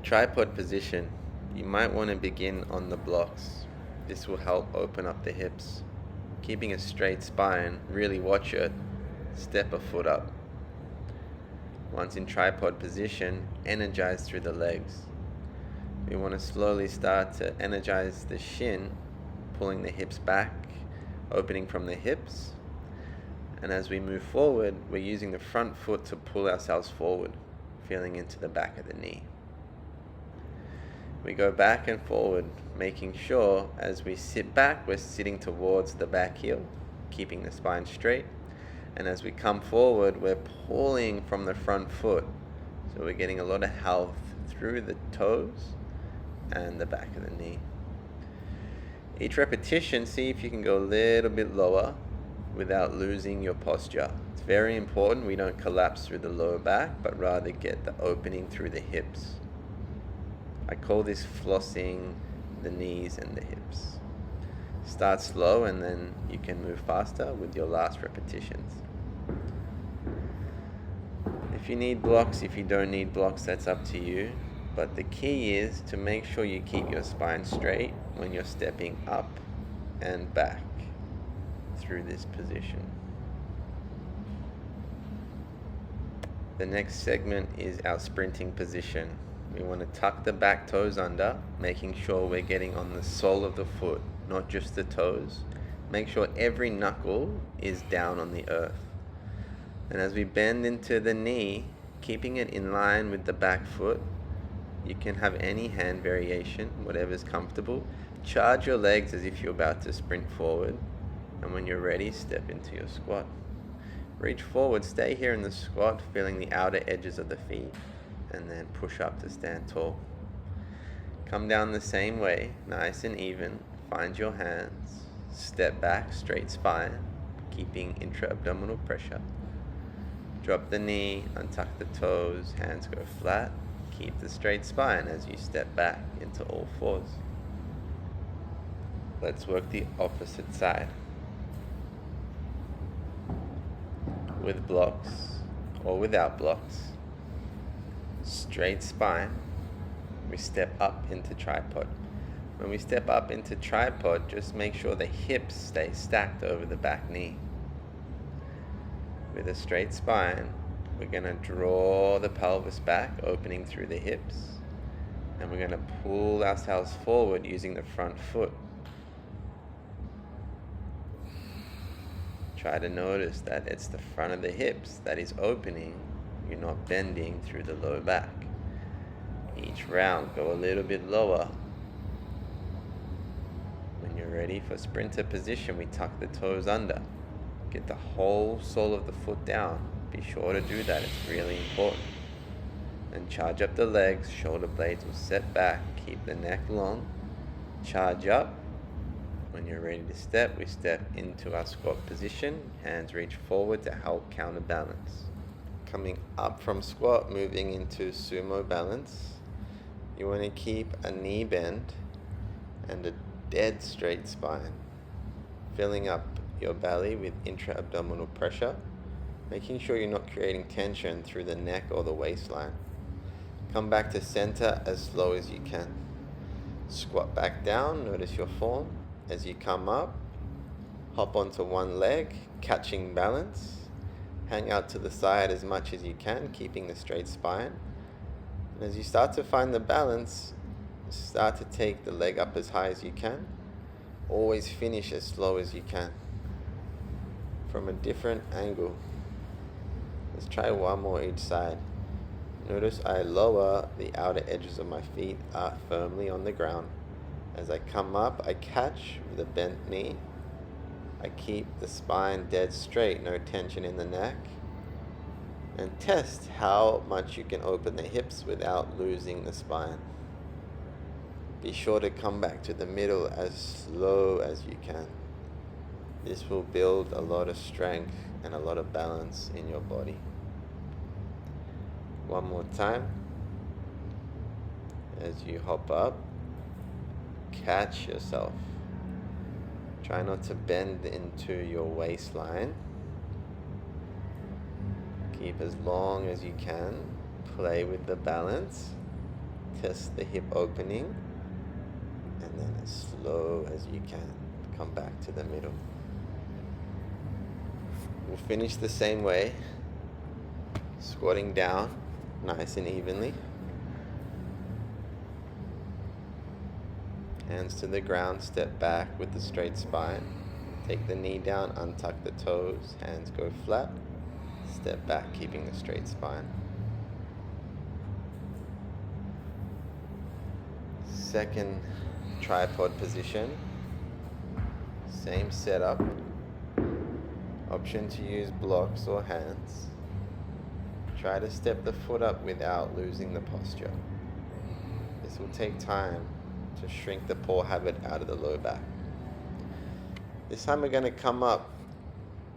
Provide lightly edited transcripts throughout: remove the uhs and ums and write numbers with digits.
Tripod position. You might want to begin on the blocks. This will help open up the hips. Keeping a straight spine, really watch it. Step a foot up. Once in tripod position, energize through the legs. We want to slowly start to energize the shin, pulling the hips back, opening from the hips. And as we move forward, we're using the front foot to pull ourselves forward, feeling into the back of the knee. We go back and forward, making sure as we sit back, we're sitting towards the back heel, keeping the spine straight. And as we come forward, we're pulling from the front foot. So we're getting a lot of health through the toes and the back of the knee. Each repetition, see if you can go a little bit lower without losing your posture. It's very important we don't collapse through the lower back, but rather get the opening through the hips. I call this flossing the knees and the hips. Start slow and then you can move faster with your last repetitions. If you need blocks, if you don't need blocks, that's up to you. But the key is to make sure you keep your spine straight when you're stepping up and back through this position. The next segment is our sprinting position. We want to tuck the back toes under, making sure we're getting on the sole of the foot, not just the toes. Make sure every knuckle is down on the earth. And as we bend into the knee, keeping it in line with the back foot, you can have any hand variation, whatever's comfortable. Charge your legs as if you're about to sprint forward. And when you're ready, step into your squat. Reach forward, stay here in the squat, feeling the outer edges of the feet, and then push up to stand tall. Come down the same way, nice and even. Find your hands. Step back, straight spine, keeping intra-abdominal pressure. Drop the knee, untuck the toes, hands go flat. Keep the straight spine as you step back into all fours. Let's work the opposite side. With blocks or without blocks. Straight spine. We step up into tripod. When we step up into tripod, just make sure the hips stay stacked over the back knee. With a straight spine, we're going to draw the pelvis back, opening through the hips, and we're going to pull ourselves forward using the front foot. Try to notice that it's the front of the hips that is opening. You're not bending through the lower back. Each round, go a little bit lower. When you're ready for sprinter position, we tuck the toes under. Get the whole sole of the foot down. Be sure to do that, it's really important. And charge up the legs, shoulder blades will set back, keep the neck long. Charge up. When you're ready to step, we step into our squat position. Hands reach forward to help counterbalance. Coming up from squat, moving into sumo balance. You want to keep a knee bend and a dead straight spine. Filling up your belly with intra-abdominal pressure, making sure you're not creating tension through the neck or the waistline. Come back to center as slow as you can. Squat back down, notice your form. As you come up, hop onto one leg, catching balance. Hang out to the side as much as you can, keeping the straight spine. And as you start to find the balance, start to take the leg up as high as you can. Always finish as slow as you can. From a different angle. Let's try one more each side. Notice I lower the outer edges of my feet are firmly on the ground. As I come up, I catch with a bent knee. I keep the spine dead straight, no tension in the neck. And test how much you can open the hips without losing the spine. Be sure to come back to the middle as slow as you can. This will build a lot of strength and a lot of balance in your body. One more time. As you hop up, catch yourself. Try not to bend into your waistline. Keep as long as you can. Play with the balance. test the hip opening, and then as slow as you can, come back to the middle. We'll finish the same way, squatting down nice and evenly. Hands to the ground, step back with the straight spine. Take the knee down, untuck the toes, hands go flat. Step back, keeping the straight spine. Second tripod position. Same setup. Option to use blocks or hands. Try to step the foot up without losing the posture. This will take time to shrink the poor habit out of the low back. This time we're going to come up,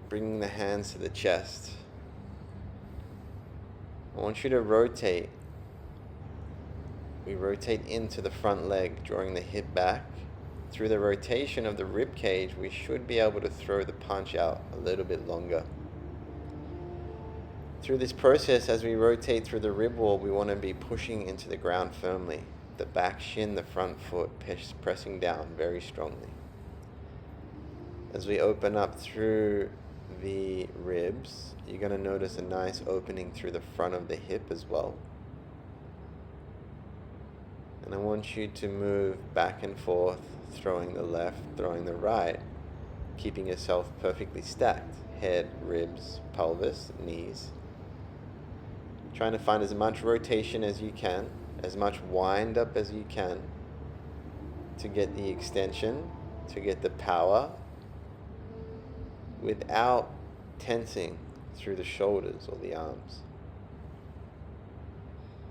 bringing the hands to the chest. I want you to rotate. We rotate into the front leg, drawing the hip back. Through the rotation of the rib cage, we should be able to throw the punch out a little bit longer. Through this process, as we rotate through the rib wall, we want to be pushing into the ground firmly. The back shin, the front foot, pressing down very strongly. As we open up through the ribs, you're going to notice a nice opening through the front of the hip as well. And I want you to move back and forth, throwing the left, throwing the right, keeping yourself perfectly stacked. Head, ribs, pelvis, knees. Trying to find as much rotation as you can, as much wind up as you can, to get the extension, to get the power, without tensing through the shoulders or the arms.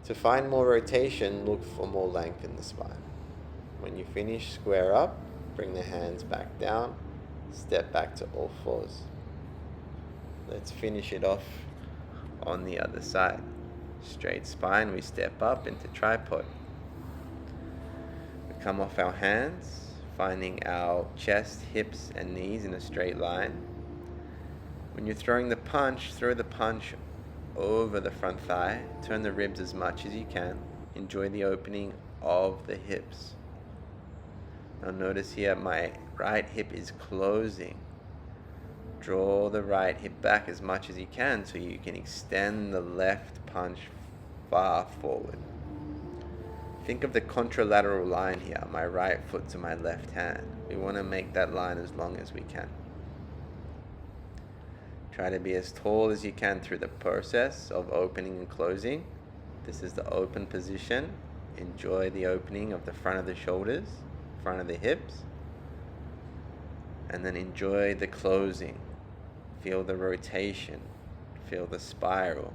To find more rotation, look for more length in the spine. When you finish, square up, bring the hands back down, step back to all fours. Let's finish it off on the other side. Straight spine, we step up into tripod. We come off our hands, finding our chest, hips, and knees in a straight line. When you're throwing the punch, throw the punch over the front thigh. Turn the ribs as much as you can. Enjoy the opening of the hips. Now notice here my right hip is closing. Draw the right hip back as much as you can so you can extend the left punch far forward. Think of the contralateral line here, my right foot to my left hand. We want to make that line as long as we can. Try to be as tall as you can through the process of opening and closing. This is the open position. Enjoy the opening of the front of the shoulders, front of the hips, and then enjoy the closing. Feel the rotation, feel the spiral.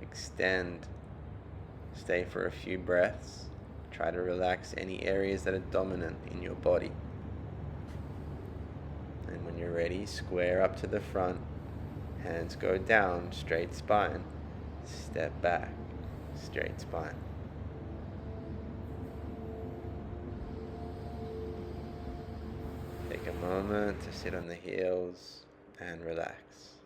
Extend, stay for a few breaths. Try to relax any areas that are dominant in your body. And when you're ready, square up to the front, hands go down, straight spine, step back, straight spine. Take a moment to sit on the heels and relax.